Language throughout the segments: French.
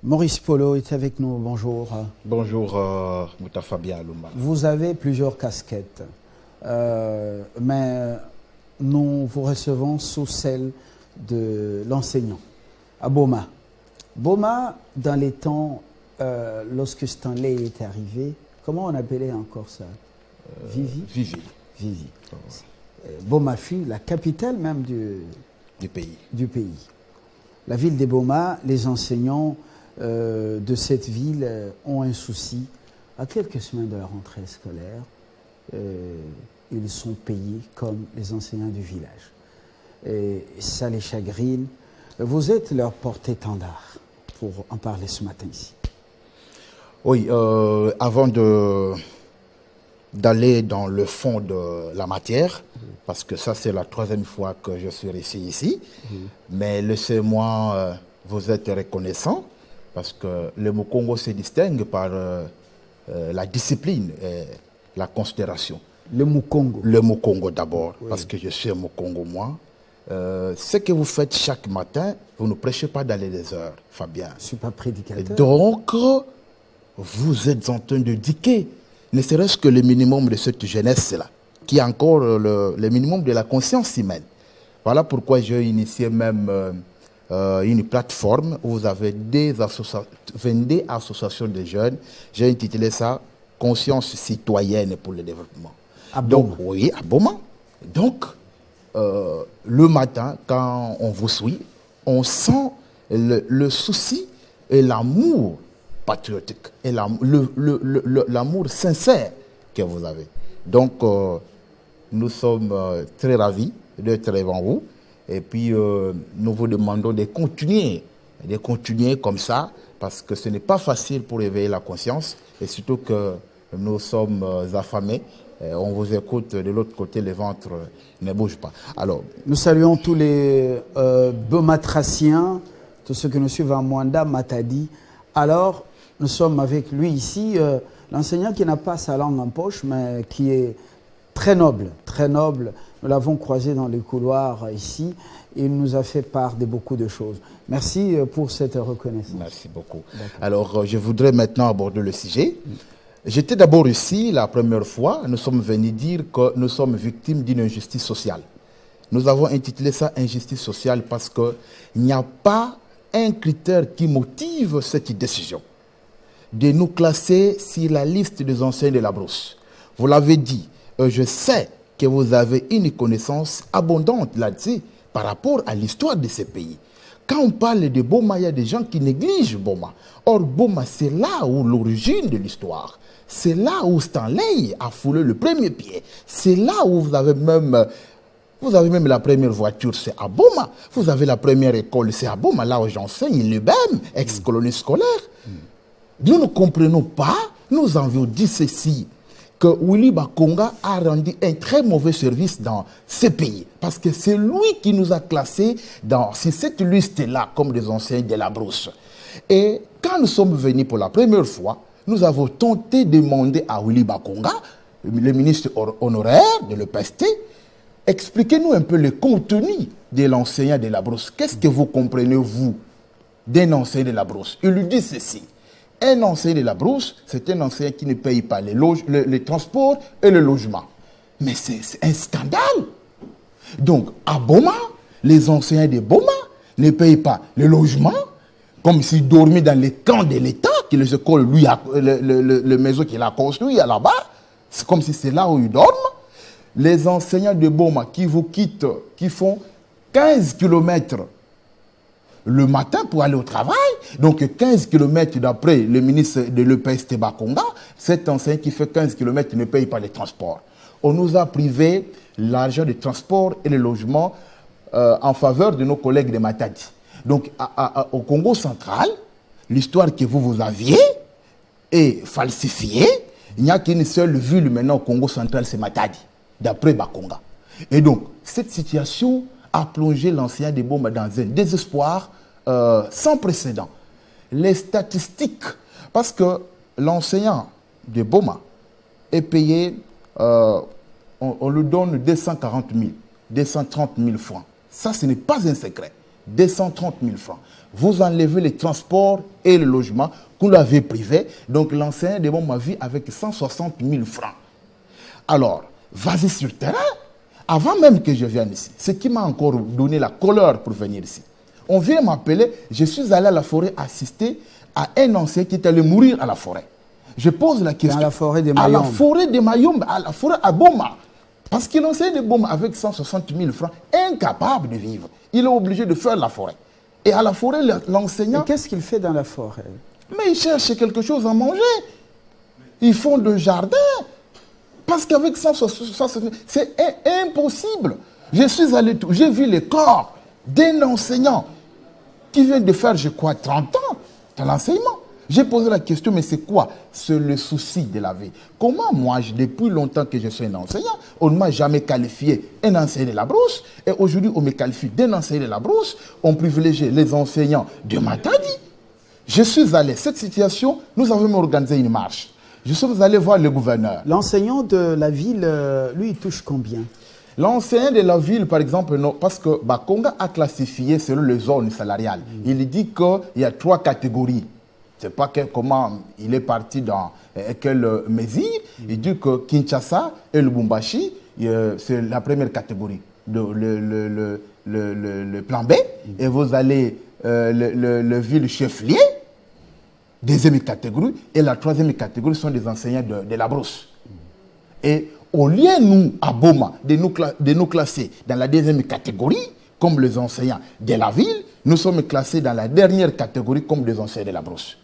Maurice Polo est avec nous, bonjour. Bonjour, Moutafa Bialouma. Vous avez plusieurs casquettes, mais nous vous recevons sous celle de l'enseignant, à Boma. Boma, dans les temps, lorsque Stanley est arrivé, comment on appelait encore ça? Vivi. Vivi. Boma fut la capitale même Du pays. La ville des Boma, les enseignants de cette ville ont un souci. À quelques semaines de la rentrée scolaire, ils sont payés comme les enseignants du village. Et ça les chagrine. Vous êtes leur porte-étendard pour en parler ce matin ici. Oui, avant d'aller dans le fond de la matière, parce que ça c'est la troisième fois que je suis ici, mais laissez-moi vous être reconnaissant, parce que le Mukongo se distingue par la discipline et la considération. Le Mukongo. Le Mukongo d'abord, parce que je suis un Mukongo moi. Ce que vous faites chaque matin, vous ne prêchez pas dans les heures, Fabien. Je ne suis pas prédicateur. Donc, vous êtes en train de diquer, ne serait-ce que le minimum de cette jeunesse-là, qui est encore le minimum de la conscience humaine. Voilà pourquoi j'ai initié même une plateforme où vous avez 22 associations de jeunes. J'ai intitulé ça « Conscience citoyenne pour le développement ». À Boma. Donc, oui, à Boma. Donc, le matin, quand on vous suit, on sent le souci et l'amour patriotique et l'amour sincère que vous avez. Donc, nous sommes très ravis d'être devant vous. Et puis, nous vous demandons de continuer comme ça, parce que ce n'est pas facile pour éveiller la conscience, et surtout que nous sommes affamés. On vous écoute de l'autre côté, le ventre ne bouge pas. Alors, nous saluons tous les Bomatraciens, tous ceux qui nous suivent à Mwanda, Matadi. Alors, nous sommes avec lui ici, l'enseignant qui n'a pas sa langue en poche, mais qui est très noble, très noble. Nous l'avons croisé dans les couloirs ici. Il nous a fait part de beaucoup de choses. Merci pour cette reconnaissance. Merci beaucoup. Alors, je voudrais maintenant aborder le sujet. J'étais d'abord ici la première fois. Nous sommes venus dire que nous sommes victimes d'une injustice sociale. Nous avons intitulé ça injustice sociale parce qu'il n'y a pas un critère qui motive cette décision de nous classer sur la liste des enseignants de la brousse. Vous l'avez dit, je sais que vous avez une connaissance abondante là-dessus par rapport à l'histoire de ces pays. Quand on parle de Boma, il y a des gens qui négligent Boma. Or, Boma, c'est là où l'origine de l'histoire. C'est là où Stanley a foulé le premier pied. C'est là où vous avez même la première voiture, c'est à Boma. Vous avez la première école, c'est à Boma. Là où j'enseigne, l'UBM, ex-colonie scolaire. Nous ne comprenons pas, nous avions dit ceci, que Willy Bakonga a rendu un très mauvais service dans ce pays. Parce que c'est lui qui nous a classés sur cette liste-là comme des enseignants de la brousse. Et quand nous sommes venus pour la première fois, nous avons tenté de demander à Willy Bakonga, le ministre honoraire de l'EPST, expliquez-nous un peu le contenu de l'enseignant de la brousse. Qu'est-ce que vous comprenez, vous, d'un enseignant de la brousse? Il lui dit ceci. Un enseignant de la brousse, c'est un enseignant qui ne paye pas les transports et le logement. Mais c'est un scandale. Donc, à Boma, les enseignants de Boma ne payent pas le logement, comme s'ils dormaient dans les camps de l'État, que les écoles, lui, le maison qu'il a construit là-bas. C'est comme si c'est là où ils dorment. Les enseignants de Boma qui vous quittent, qui font 15 km le matin pour aller au travail, donc 15 km d'après le ministre de l'EPST Bakonga, cet enseignant qui fait 15 km ne paye pas les transports. On nous a privé l'argent de transport et le logement en faveur de nos collègues de Matadi. Donc au Congo central, l'histoire que vous aviez est falsifiée. Il n'y a qu'une seule ville maintenant au Congo central, c'est Matadi, d'après Bakonga. Et donc, cette situation a plongé l'enseignant de Boma dans un désespoir sans précédent. Les statistiques, parce que l'enseignant de Boma est payé, on lui donne 240 000, 230 000 francs. Ça, ce n'est pas un secret. 230 000 francs. Vous enlevez les transports et le logement que vous l'avez privé. Donc l'enseignant de Boma vit avec 160 000 francs. Alors, vas-y sur terrain. Avant même que je vienne ici, ce qui m'a encore donné la couleur pour venir ici. On vient m'appeler, je suis allé à la forêt assister à un enseignant qui est allé mourir à la forêt. Je pose la question. À la forêt de À Mayombe. la forêt de Mayombe, à la forêt à Boma. Parce qu'il enseigne de Boma avec 160 000 francs, incapable de vivre. Il est obligé de faire la forêt. Et à la forêt, l'enseignant... Et qu'est-ce qu'il fait dans la forêt? Mais il cherche quelque chose à manger. Ils font le jardin. Parce qu'avec 160 000, c'est impossible. Je suis allé, j'ai vu le corps d'un enseignant qui vient de faire, je crois, 30 ans dans l'enseignement. J'ai posé la question, mais c'est quoi? C'est le souci de la vie. Comment moi, depuis longtemps que je suis un enseignant, on ne m'a jamais qualifié un enseignant de la brousse, et aujourd'hui on me qualifie d'un enseignant de la brousse, on privilégie les enseignants de Matadi. Je suis allé, cette situation, nous avons organisé une marche. Je suis allé voir le gouverneur. L'enseignant de la ville, lui, il touche combien? L'enseignant de la ville, par exemple, non, parce que Bakonga a classifié selon les zones salariales. Il dit qu'il y a 3 catégories. Je ne sais pas comment il est parti dans quelle mesure. Il dit que Kinshasa et Lubumbashi, c'est la première catégorie, le plan B. Et vous allez le ville chef-lieu, deuxième catégorie, et la troisième catégorie sont des enseignants de la brousse. Et au lieu, nous, à Boma, de nous classer dans la deuxième catégorie, comme les enseignants de la ville, nous sommes classés dans la dernière catégorie comme des enseignants de la brousse.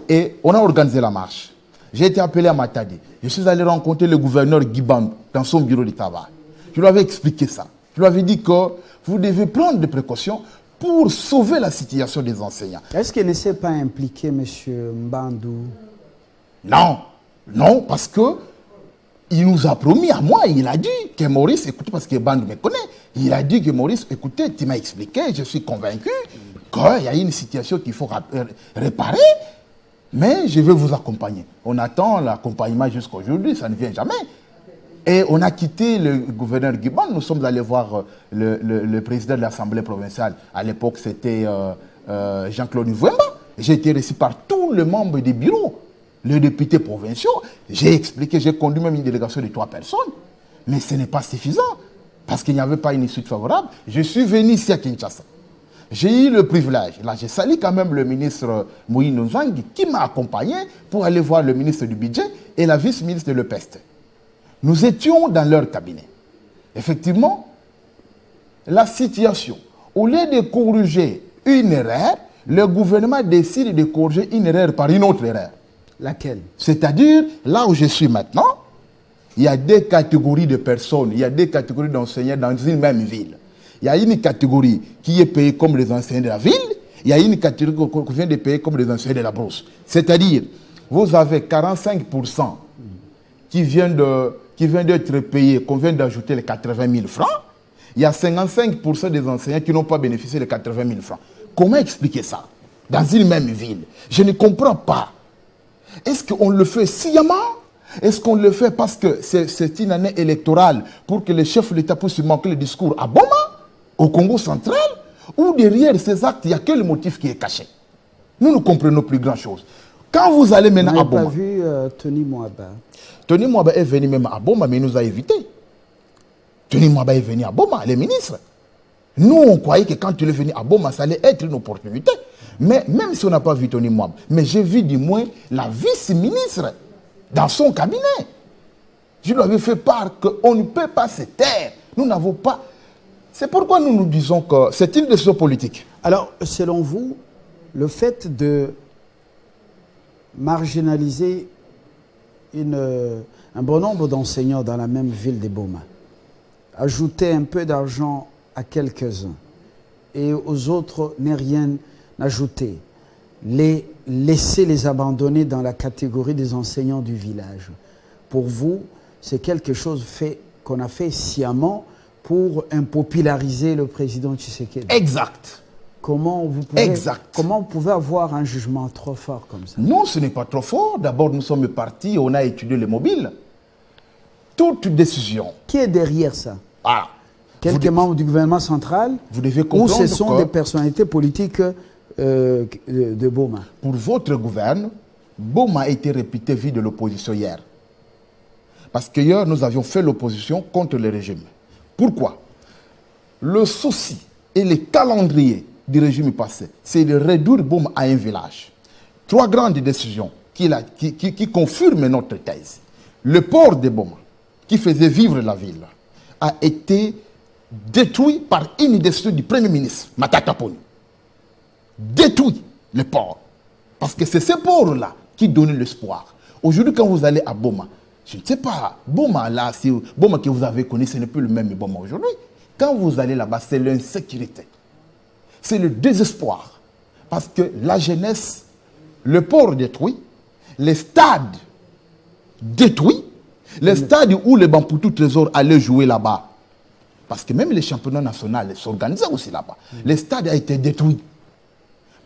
Et on a organisé la marche. J'ai été appelé à Matadi. Je suis allé rencontrer le gouverneur Guiband dans son bureau de travail. Je lui avais expliqué ça. Je lui avais dit que vous devez prendre des précautions pour sauver la situation des enseignants. Est-ce qu'il ne s'est pas impliqué, M. Mbandou? Non, non, parce que il nous a promis à moi, il a dit que Maurice, écoutez, parce que Mbandou me connaît, il a dit que Maurice, écoutez, tu m'as expliqué, je suis convaincu qu'il y a une situation qu'il faut réparer, mais je vais vous accompagner. On attend l'accompagnement jusqu'à aujourd'hui, ça ne vient jamais. Et on a quitté le gouverneur Guiband, nous sommes allés voir le président de l'Assemblée provinciale. À l'époque, c'était Jean-Claude Nwemba. J'ai été reçu par tous les membres du bureau, les députés provinciaux. J'ai expliqué, j'ai conduit même une délégation de 3 personnes. Mais ce n'est pas suffisant, parce qu'il n'y avait pas une suite favorable. Je suis venu ici à Kinshasa. J'ai eu le privilège, là j'ai sali quand même le ministre Moïse Nzangi qui m'a accompagné pour aller voir le ministre du budget et la vice-ministre de l'EPEST. Nous étions dans leur cabinet. Effectivement, la situation, au lieu de corriger une erreur, le gouvernement décide de corriger une erreur par une autre erreur. Laquelle? C'est-à-dire, là où je suis maintenant, il y a 2 catégories de personnes, il y a 2 catégories d'enseignants dans une même ville. Il y a une catégorie qui est payée comme les enseignants de la ville, il y a une catégorie qui vient de payer comme les enseignants de la brousse. C'est-à-dire, vous avez 45% qui viennent d'être payés, qu'on vient d'ajouter les 80 000 francs. Il y a 55% des enseignants qui n'ont pas bénéficié des 80 000 francs. Comment expliquer ça dans une même ville? Je ne comprends pas. Est-ce qu'on le fait sciemment? Est-ce qu'on le fait parce que c'est une année électorale pour que les chefs de l'État puissent manquer le discours à Boma, au Congo central? Ou derrière ces actes, il y a quel motif qui est caché? Nous ne comprenons plus grand-chose. Quand vous allez maintenant à Boma... Vous n'avez pas vu Tony Mwaba? Tony Mwaba est venu même à Boma, mais il nous a évités. Tony Mwaba est venu à Boma, les ministres. Nous, on croyait que quand il est venu à Boma, ça allait être une opportunité. Mais même si on n'a pas vu Tony Mwaba, mais j'ai vu du moins la vice-ministre dans son cabinet. Je lui avais fait part qu'on ne peut pas se taire. Nous n'avons pas... C'est pourquoi nous disons que c'est une décision politique. Alors, selon vous, le fait de marginaliser un bon nombre d'enseignants dans la même ville de Boma, ajouter un peu d'argent à quelques-uns et aux autres ne rien ajouter, laisser les abandonner dans la catégorie des enseignants du village, pour vous, c'est quelque chose qu'on a fait sciemment pour impopulariser le président Tshisekedi. Exact. Comment vous pouvez avoir un jugement trop fort comme ça? Non, ce n'est pas trop fort. D'abord, nous sommes partis, on a étudié les mobiles. Toute décision. Qui est derrière ça? Ah, Quelques membres du gouvernement central, vous devez ou comprendre ce sont que des personnalités politiques de Boma. pour votre gouvernement, Boma a été réputé vie de l'opposition hier. Parce qu'hier, nous avions fait l'opposition contre le régime. Pourquoi? Le souci et le calendrier du régime passé, c'est de réduire Boma à un village. 3 grandes décisions qui confirment notre thèse. Le port de Boma, qui faisait vivre la ville, a été détruit par une décision du Premier ministre, Matata Ponyo. Détruit le port. Parce que c'est ce port-là qui donnait l'espoir. Aujourd'hui, quand vous allez à Boma, je ne sais pas, Boma là, Boma que vous avez connu, ce n'est plus le même Boma aujourd'hui. Quand vous allez là-bas, c'est l'insécurité. C'est le désespoir. Parce que la jeunesse, le port détruit, les stades détruits, les stades où les Bamputu Trésor allaient jouer là-bas. Parce que même les championnats nationaux s'organisaient aussi là-bas. Les stades ont été détruits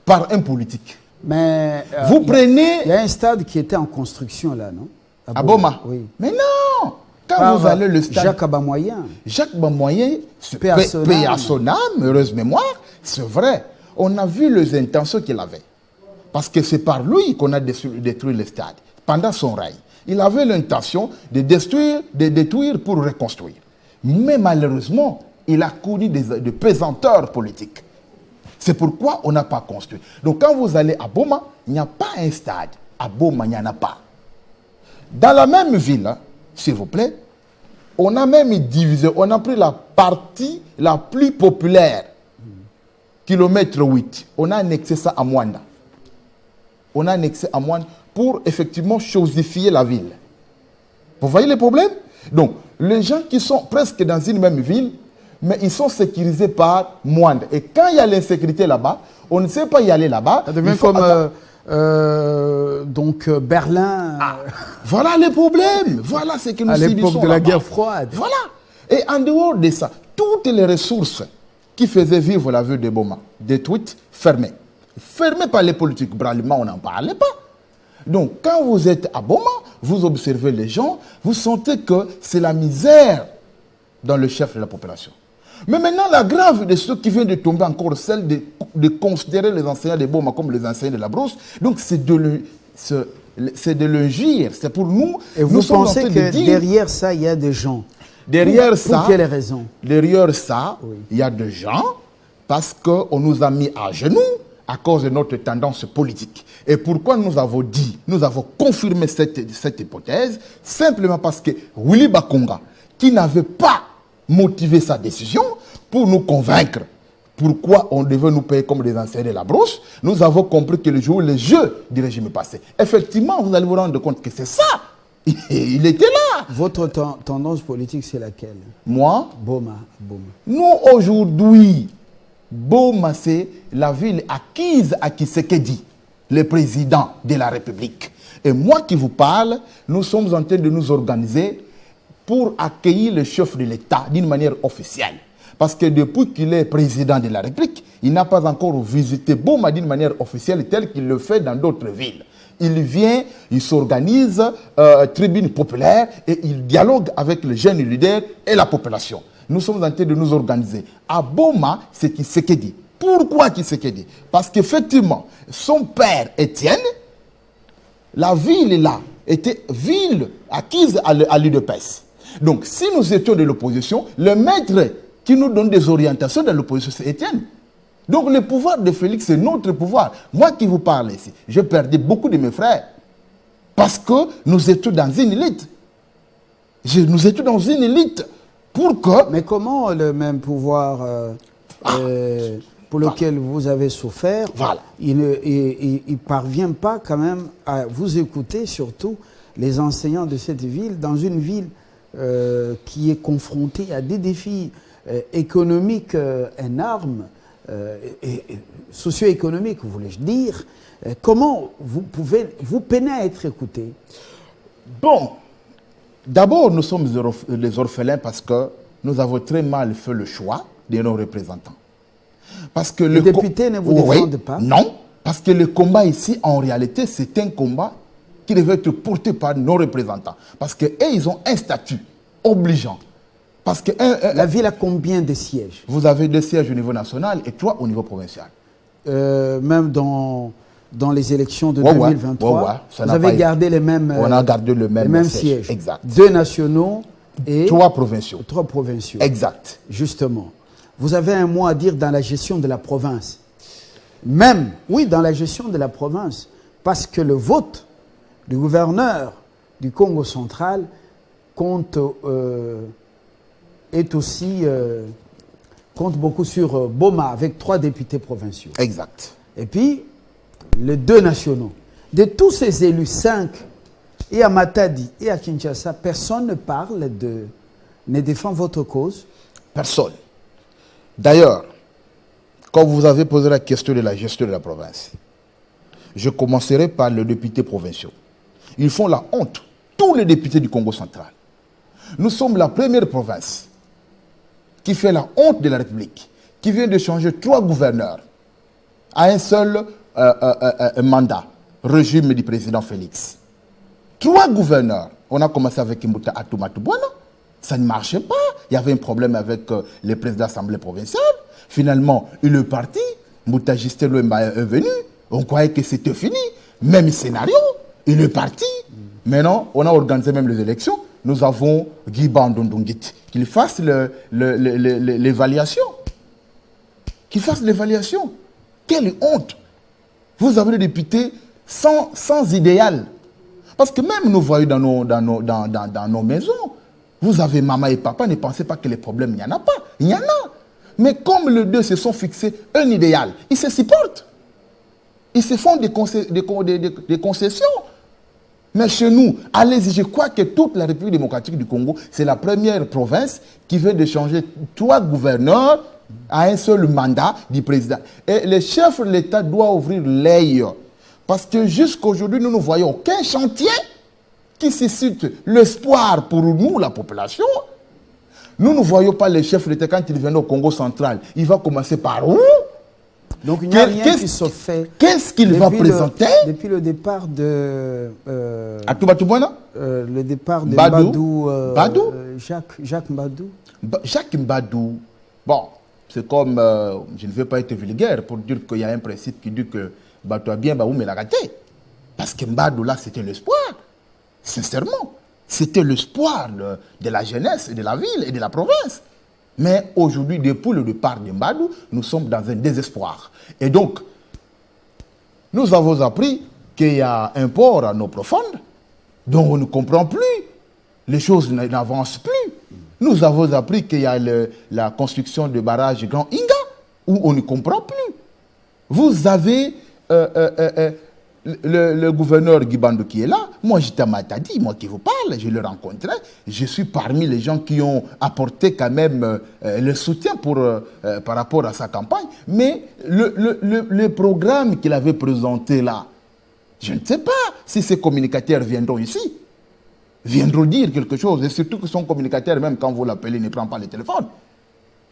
par un politique. Mais vous prenez... Il y a un stade qui était en construction là, non? À Boma. Oui. Mais non! Quand vous allez le stade... Jacques Abamoyen. Jacques Abamoyen, paix à son âme, heureuse mémoire, c'est vrai. On a vu les intentions qu'il avait. Parce que c'est par lui qu'on a détruit le stade, pendant son règne. Il avait l'intention de détruire pour reconstruire. Mais malheureusement, il a connu des pesanteurs politiques. C'est pourquoi on n'a pas construit. Donc quand vous allez à Boma, il n'y a pas un stade. À Boma, il n'y en a pas. Dans la même ville, s'il vous plaît, on a même divisé, on a pris la partie la plus populaire, kilomètre 8. On a annexé ça à Mwanda. On a annexé à Mwanda pour effectivement chosifier la ville. Vous voyez le problème? Donc, les gens qui sont presque dans une même ville, mais ils sont sécurisés par Mwanda. Et quand il y a l'insécurité là-bas, on ne sait pas y aller là-bas. Ça devient comme Berlin. Voilà les problèmes. Voilà ce que nous subissons à l'époque de la guerre froide. Voilà. Et en dehors de ça, toutes les ressources qui faisaient vivre la ville de Boma, détruites, fermées. Fermées par les politiques. Bralima, on n'en parlait pas. Donc, quand vous êtes à Boma, vous observez les gens, vous sentez que c'est la misère dans le chef de la population. Mais maintenant, la grave de ce qui vient de tomber encore, celle de considérer les enseignants de Boma comme les enseignants de la brousse, donc c'est de le gire. C'est pour nous. Et vous pensez que derrière ça, il y a des gens? Derrière ça, pour quelles raisons? Derrière ça, il y a des gens parce qu'on nous a mis à genoux à cause de notre tendance politique. Et pourquoi nous avons dit, nous avons confirmé cette hypothèse? Simplement parce que Willy Bakonga, qui n'avait pas motivé sa décision pour nous convaincre pourquoi on devait nous payer comme des enseignants de la brousse, nous avons compris que le jeu du régime passé. Effectivement, vous allez vous rendre compte que c'est ça. Il était là. Votre tendance politique, c'est laquelle? Moi, Boma. Nous, aujourd'hui, Boma, c'est la ville acquise à Tshisekedi, le président de la République. Et moi qui vous parle, nous sommes en train de nous organiser pour accueillir le chef de l'État d'une manière officielle. Parce que depuis qu'il est président de la République, il n'a pas encore visité Boma d'une manière officielle telle qu'il le fait dans d'autres villes. Il vient, il s'organise, tribune populaire, et il dialogue avec les jeunes leaders et la population. Nous sommes en train de nous organiser. À Boma, c'est Tshisekedi. Pourquoi Tshisekedi? Parce qu'effectivement, son père Étienne, la ville là, était ville acquise à l'UDPS. Donc, si nous étions de l'opposition, le maître qui nous donne des orientations de l'opposition, c'est Étienne. Donc, le pouvoir de Félix, c'est notre pouvoir. Moi qui vous parle ici, j'ai perdu beaucoup de mes frères. Parce que nous étions dans une élite. Nous étions dans une élite. Pour que... Mais comment le même pouvoir pour lequel vous avez souffert, il ne parvient pas quand même à vous écouter, surtout les enseignants de cette ville, dans une ville qui est confrontée à des défis économiques énormes, et socio-économiques, voulais-je dire. Comment vous peinez à être écouté? Bon, d'abord, nous sommes les orphelins parce que nous avons très mal fait le choix de nos représentants. Parce que les députés ne vous défendent pas? Non, parce que le combat ici, en réalité, c'est un combat qui devait être porté par nos représentants. Parce qu'eux, ils ont un statut obligeant Parce que La ville a combien de sièges? vous avez 2 sièges au niveau national et 3 au niveau provincial. Même dans les élections de Ouais, 2023, ouais, ça vous n'a avez pas gardé les mêmes, On a gardé le même, les mêmes siège. sièges. Exact. 2 nationaux et 3 provinciaux. 3 provinciaux. Exact. Justement. Vous avez un mot à dire dans la gestion de la province. Même, oui, dans la gestion de la province. Parce que le vote du gouverneur du Congo central compte beaucoup sur Boma avec 3 députés provinciaux. Exact. Et puis, les 2 nationaux. De tous ces élus, 5, et à Matadi et à Kinshasa, personne ne défend votre cause. Personne. D'ailleurs, quand vous avez posé la question de la gestion de la province, je commencerai par les députés provinciaux. Ils font la honte, tous les députés du Congo central. Nous sommes la première province qui fait la honte de la République, qui vient de changer 3 gouverneurs à un seul mandat, régime du président Félix. 3 gouverneurs. On a commencé avec Mbuta Atumatubwana. Ça ne marchait pas. Il y avait un problème avec le président de l'Assemblée provinciale. Finalement, il est parti. Mbuta Justin Louemba est venu. On croyait que c'était fini. Même scénario. Il est parti. Maintenant, on a organisé même les élections. Nous avons Guy Bandondongit. Qu'il fasse l'évaluation. Qu'il fasse l'évaluation. Quelle honte. Vous avez des députés sans idéal. Parce que même nous voyons dans nos maisons, vous avez maman et papa, ne pensez pas que les problèmes, il n'y en a pas. Il y en a. Mais comme les deux se sont fixés un idéal, ils se supportent. Ils se font des concessions. Mais chez nous, allez-y, je crois que toute la République démocratique du Congo, c'est la première province qui vient de changer 3 gouverneurs à un seul mandat du président. Et le chef de l'État doit ouvrir l'œil. Parce que jusqu'à aujourd'hui, nous ne voyons aucun chantier qui suscite l'espoir pour nous, la population. Nous ne voyons pas le chef de l'État quand il vient au Congo central. Il va commencer par où? Donc il n'y a rien qui se fait. Qu'est-ce qu'il va présenter? Depuis le départ de... Atumatubwana? Le départ de Mbadou. Mbadou? Jacques Mbadou. Jacques Mbadou. Bon, c'est comme... je ne veux pas être vulgaire pour dire qu'il y a un principe qui dit que Bato bien, Baoum l'a raté. Parce que Mbadou, là, c'était l'espoir. Sincèrement. C'était l'espoir de la jeunesse, de la ville et de la province. Mais aujourd'hui, depuis le départ de Mbadou, nous sommes dans un désespoir. Et donc, nous avons appris qu'il y a un port à eau profonde dont on ne comprend plus. Les choses n'avancent plus. Nous avons appris qu'il y a la construction de barrage Grand Inga où on ne comprend plus. Vous avez le gouverneur Guibandou qui est là. Moi, j'étais à Matadi, moi qui vous parle, je le rencontrais. Je suis parmi les gens qui ont apporté quand même le soutien par rapport à sa campagne. Mais le programme qu'il avait présenté là, je ne sais pas si ces communicateurs viendront ici, viendront dire quelque chose. Et surtout que son communicateur, même quand vous l'appelez, ne prend pas le téléphone.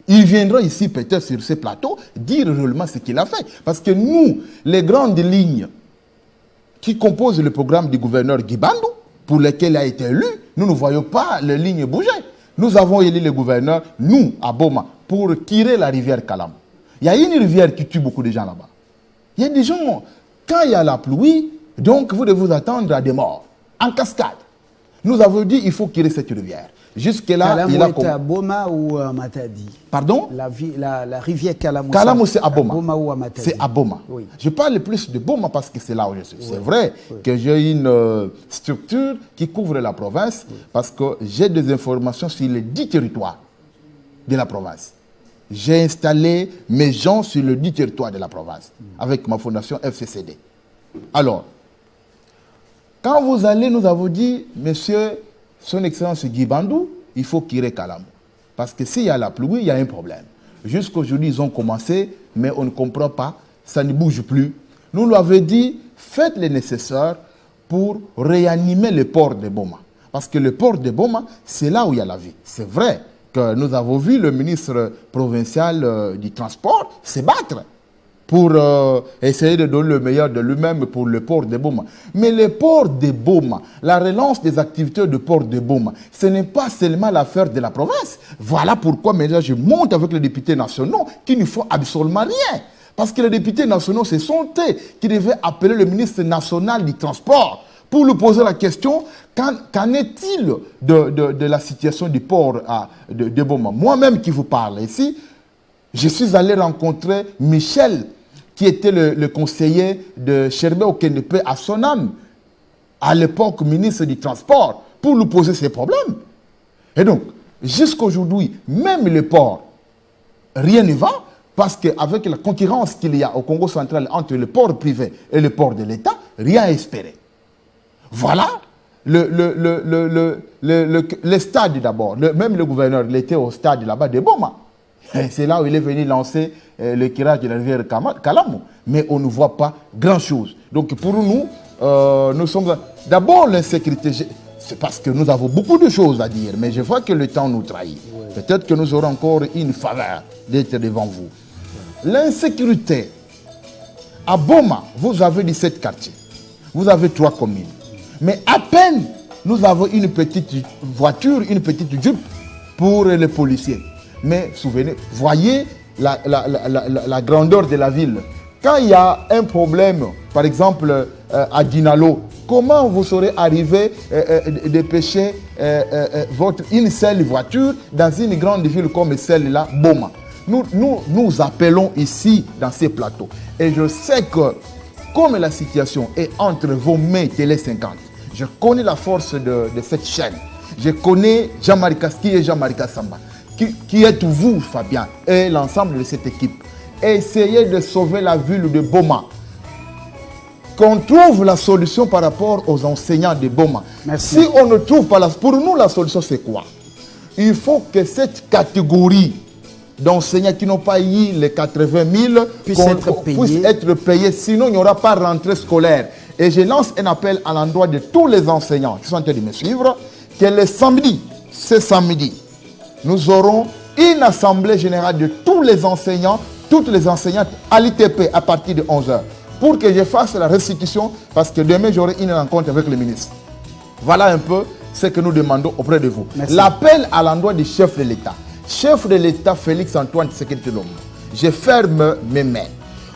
Il viendra ici peut-être sur ce plateau dire réellement ce qu'il a fait. Parce que nous, les grandes lignes qui composent le programme du gouverneur Guibandou, pour lesquelles il a été élu, nous ne voyons pas les lignes bouger. Nous avons élu le gouverneur, nous, à Boma, pour tirer la rivière Kalam. Il y a une rivière qui tue beaucoup de gens là-bas. Il y a des gens, quand il y a la pluie, donc vous devez vous attendre à des morts, en cascade. Nous avons dit qu'il faut tirer cette rivière. Jusque-là, il a était à Boma ou à Matadi? Pardon? La rivière Kalamou. Kalamou, c'est à Boma. Boma ou à Matadi? C'est à Boma. Oui. Je parle plus de Boma parce que c'est là où je suis. Oui. C'est vrai que j'ai une structure qui couvre la province parce que j'ai des informations sur les 10 territoires de la province. J'ai installé mes gens sur les 10 territoires de la province avec ma fondation FCCD. Alors, quand vous allez, nous avons dit, monsieur, son Excellence Guy Bandou, il faut tirer Kalamou. Parce que s'il y a la pluie, il y a un problème. Jusqu'aujourd'hui, ils ont commencé, mais on ne comprend pas, ça ne bouge plus. Nous lui avons dit, faites le nécessaire pour réanimer le port de Boma. Parce que le port de Boma, c'est là où il y a la vie. C'est vrai que nous avons vu le ministre provincial du transport se battre. pour essayer de donner le meilleur de lui-même pour le port de Boma. Mais le port de Boma, la relance des activités de port de Boma, ce n'est pas seulement l'affaire de la province. Voilà pourquoi maintenant je monte avec les députés nationaux qui ne font absolument rien. Parce que les députés nationaux, ce sont eux qui devaient appeler le ministre national du Transport pour lui poser la question, qu'en est-il de la situation du port de Boma? Moi-même qui vous parle ici, je suis allé rencontrer Michel, qui était le conseiller de Sherbet Okenepe à Sonam, à l'époque ministre du Transport, pour lui poser ses problèmes. Et donc, jusqu'aujourd'hui, même le port, rien ne va, parce qu'avec la concurrence qu'il y a au Congo central entre le port privé et le port de l'État, rien à espérer. Voilà le stade d'abord. Même le gouverneur, il était au stade là-bas de Boma. C'est là où il est venu lancer le tirage de la rivière Kalamo. Mais on ne voit pas grand-chose. Donc pour nous, nous sommes... D'abord l'insécurité, c'est parce que nous avons beaucoup de choses à dire, mais je vois que le temps nous trahit. Oui. Peut-être que nous aurons encore une faveur d'être devant vous. L'insécurité, à Boma, vous avez 17 quartiers. Vous avez 3 communes. Mais à peine, nous avons une petite voiture, une petite jupe pour les policiers. Mais souvenez, voyez la grandeur de la ville. Quand il y a un problème, par exemple à Dinalo, comment vous serez arrivé à dépêcher une seule voiture dans une grande ville comme celle-là, Boma? Nous appelons ici dans ces plateaux. Et je sais que comme la situation est entre vos mains Télé 50, je connais la force de cette chaîne. Je connais Jean-Marie Kaski et Jean-Marie Kassamba. Qui êtes vous, Fabien, et l'ensemble de cette équipe. Essayez de sauver la ville de Boma. Qu'on trouve la solution par rapport aux enseignants de Boma. Merci. Si on ne trouve pas pour nous, la solution, c'est quoi? Il faut que cette catégorie d'enseignants qui n'ont pas eu les 80 000 puissent être payés. Sinon, il n'y aura pas rentrée scolaire. Et je lance un appel à l'endroit de tous les enseignants qui sont en train de me suivre, que le samedi, ce samedi, nous aurons une assemblée générale de tous les enseignants, toutes les enseignantes à l'ITP à partir de 11h, pour que je fasse la restitution, parce que demain j'aurai une rencontre avec le ministre. Voilà un peu ce que nous demandons auprès de vous. L'appel à l'endroit du chef de l'État. Chef de l'État Félix-Antoine Tshisekedi Tshilombo, je ferme mes mains.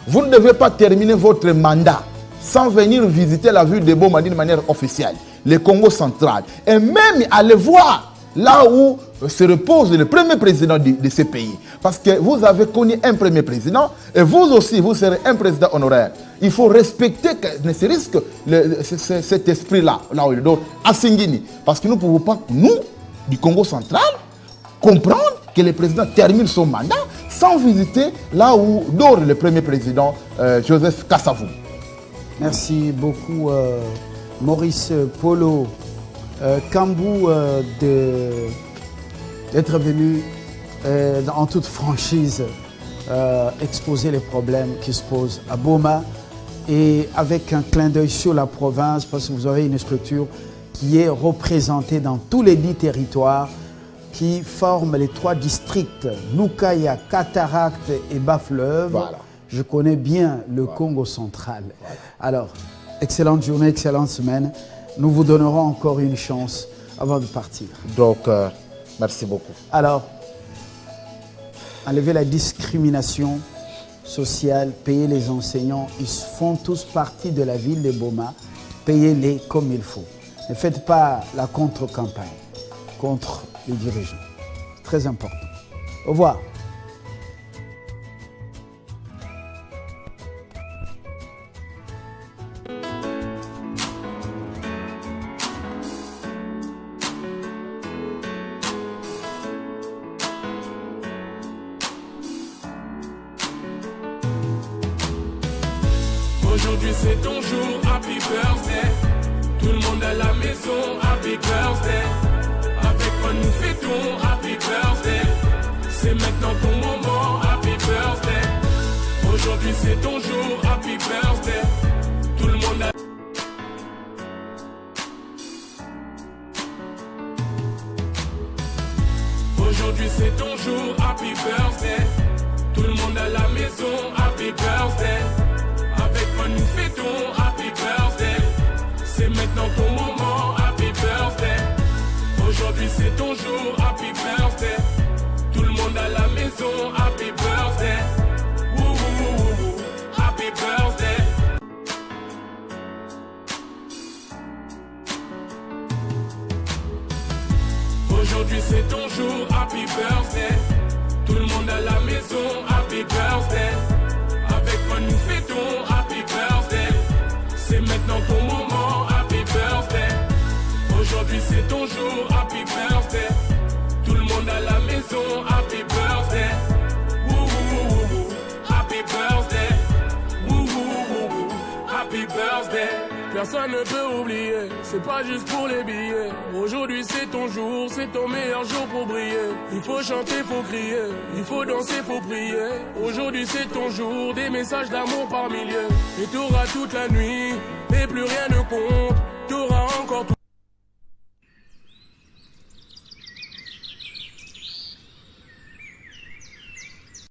Vous ne devez pas terminer votre mandat sans venir visiter la ville de Boma d'une manière officielle, le Congo central, et même aller voir là où se repose le premier président de ce pays. Parce que vous avez connu un premier président, et vous aussi, vous serez un président honoraire. Il faut respecter, ne serait-ce que cet esprit-là, là où il dort, à Singini. Parce que nous ne pouvons pas, nous, du Congo central, comprendre que le président termine son mandat sans visiter là où dort le premier président, Joseph Kassavou. Merci beaucoup, Maurice Polo Kambou, d'être venu en toute franchise exposer les problèmes qui se posent à Boma et avec un clin d'œil sur la province, parce que vous avez une structure qui est représentée dans tous les 10 territoires qui forment les 3 districts, Lukaya, Cataracte et Bas-Fleuve. Voilà. Je connais bien le Congo central. Voilà. Alors, excellente journée, excellente semaine. Nous vous donnerons encore une chance avant de partir. Donc, merci beaucoup. Alors, enlever la discrimination sociale, payer les enseignants, ils font tous partie de la ville de Boma, payez-les comme il faut. Ne faites pas la contre-campagne contre les dirigeants. Très important. Au revoir. Aujourd'hui c'est ton jour, happy birthday. Tout le monde à la maison, happy birthday. Avec moi nous fêtons, happy birthday. C'est maintenant ton moment, happy birthday. Aujourd'hui c'est ton jour, happy birthday. Tout le monde a... Aujourd'hui c'est ton jour, happy birthday. Tout le monde à la maison, happy birthday. c'est ton jour, happy birthday. Tout le monde à la maison, happy birthday. Woo, woo, woo, woo. Happy birthday. Aujourd'hui c'est ton jour, happy birthday. Tout le monde à la maison, happy birthday. Avec moi nous fêtons, happy birthday. C'est maintenant ton moment, happy birthday. Aujourd'hui c'est ton jour, happy birthday. Tout le monde à la maison, happy birthday. Woo, woo, woo, woo. Happy birthday. Woo, woo, woo, woo. Happy birthday. Personne ne peut oublier, c'est pas juste pour les billets. Aujourd'hui c'est ton jour, c'est ton meilleur jour pour briller. Il faut chanter, faut crier, il faut danser, faut prier. Aujourd'hui c'est ton jour, des messages d'amour par milliers. Et t'auras toute la nuit, et plus rien ne compte. T'auras encore tout.